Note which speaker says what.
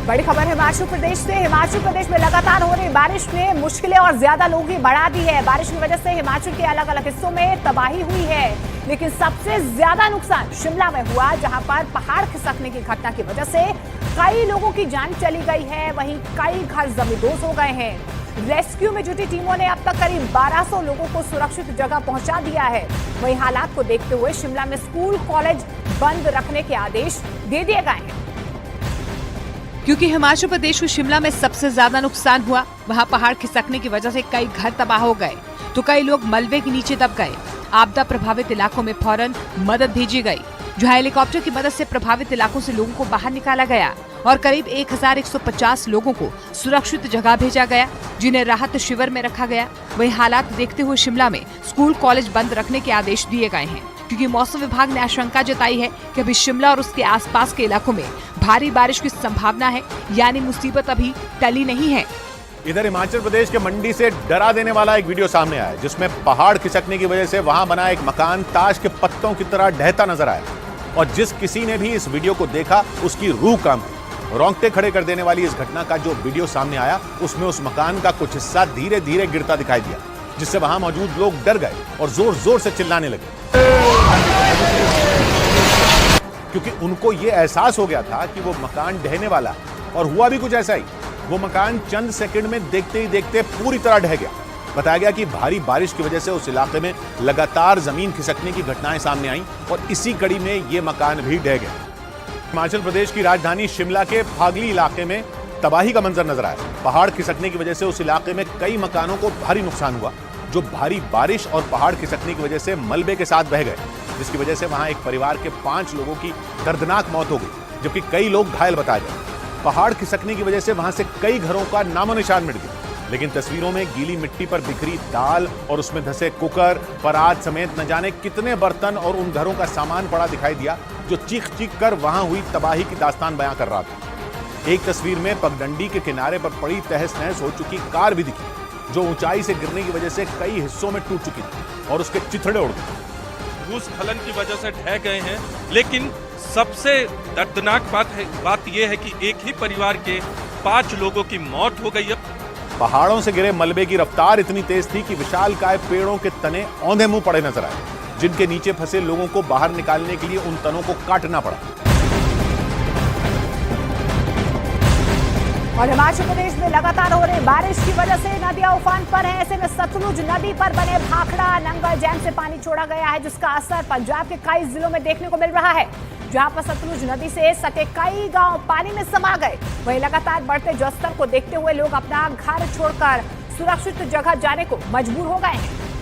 Speaker 1: बड़ी खबर हिमाचल प्रदेश से। हिमाचल प्रदेश में लगातार हो रही बारिश ने मुश्किलें और ज्यादा लोगों की बढ़ा दी है। बारिश की वजह से हिमाचल के अलग अलग हिस्सों में तबाही हुई है, लेकिन सबसे ज्यादा नुकसान शिमला में हुआ, जहां पर पहाड़ खिसकने की घटना की वजह से कई लोगों की जान चली गई है। वहीं कई घर जमींदोज हो गए हैं। रेस्क्यू में जुटी टीमों ने अब तक करीब 1200 लोगों को सुरक्षित जगह पहुंचा दिया है। वहीं हालात को देखते हुए शिमला में स्कूल कॉलेज बंद रखने के आदेश दे दिए गए हैं।
Speaker 2: क्योंकि हिमाचल प्रदेश को शिमला में सबसे ज्यादा नुकसान हुआ, वहां पहाड़ खिसकने की वजह से कई घर तबाह हो गए, तो कई लोग मलबे के नीचे दब गए। आपदा प्रभावित इलाकों में फौरन मदद भेजी गई, जहां हेलीकॉप्टर की मदद से प्रभावित इलाकों से लोगों को बाहर निकाला गया और करीब 1150 लोगों को सुरक्षित जगह भेजा गया, जिन्हें राहत शिविर में रखा गया। वहीं हालात देखते हुए शिमला में स्कूल कॉलेज बंद रखने के आदेश दिए गए हैं, क्योंकि मौसम विभाग ने आशंका जताई है कि अभी शिमला और उसके आसपास के इलाकों में भारी बारिश की संभावना है, यानी मुसीबत अभी टली नहीं है।
Speaker 3: इधर हिमाचल प्रदेश के मंडी से डरा देने वाला एक वीडियो सामने आया, जिसमें पहाड़ खिसकने की वजह से वहां बना एक मकान ताश के पत्तों की तरह ढहता नजर आया, और जिस किसी ने भी इस वीडियो को देखा उसकी रूह कांप गई। रोंगटे खड़े कर देने वाली इस घटना का जो वीडियो सामने आया, उसमें उस मकान का कुछ हिस्सा धीरे धीरे गिरता दिखाई दिया, जिससे वहां मौजूद लोग डर गए और जोर जोर से चिल्लाने लगे, क्योंकि उनको ये एहसास हो गया था कि वो मकान ढहने वाला। और हुआ भी कुछ ऐसा ही। वो मकान चंद सेकंड में देखते ही देखते पूरी तरह ढह गया। बताया गया कि भारी बारिश की वजह से उस इलाके में लगातार जमीन खिसकने की घटनाएं सामने आईं और इसी कड़ी में ये मकान भी ढह गया। हिमाचल प्रदेश की राजधानी शिमला के फागली इलाके में तबाही का मंजर नजर आया। पहाड़ खिसकने की वजह से उस इलाके में कई मकानों को भारी नुकसान हुआ, जो भारी बारिश और पहाड़ खिसकने की वजह से मलबे के साथ बह गए, जिसकी वजह से वहां एक परिवार के 5 लोगों की दर्दनाक मौत हो गई, जबकि कई लोग घायल बताए गए। पहाड़ खिसकने की वजह से वहां से कई घरों का नामो निशान मिट गया, लेकिन तस्वीरों में गीली मिट्टी पर बिखरी दाल और उसमें धंसे कुकर, परात समेत न जाने कितने बर्तन और उन घरों का सामान पड़ा दिखाई दिया, जो चीख चीख कर वहां हुई तबाही की दास्तान बयां कर रहा था। एक तस्वीर में पगडंडी के किनारे पर पड़ी तहस नहस हो चुकी कार भी दिखी, जो ऊंचाई से गिरने की वजह से कई हिस्सों में टूट चुकी थी और उसके चिथड़े उड़ गए।
Speaker 4: भूस्खलन की वजह से ढह गए हैं, लेकिन सबसे दर्दनाक बात यह है कि एक ही परिवार के 5 लोगों की मौत हो गई है।
Speaker 3: पहाड़ों से गिरे मलबे की रफ्तार इतनी तेज थी कि विशालकाय पेड़ों के तने औंधे मुंह पड़े नजर आए, जिनके नीचे फंसे लोगों को बाहर निकालने के लिए उन तनों को काटना पड़ा।
Speaker 1: और हिमाचल प्रदेश में लगातार हो रही बारिश की वजह से नदियां उफान पर हैं। ऐसे में सतलुज नदी पर बने भाखड़ा नंगल डैम से पानी छोड़ा गया है, जिसका असर पंजाब के कई जिलों में देखने को मिल रहा है, जहां पर सतलुज नदी से सटे कई गांव पानी में समा गए। वहीं लगातार बढ़ते जलस्तर को देखते हुए लोग अपना घर छोड़कर सुरक्षित जगह जाने को मजबूर हो गए हैं।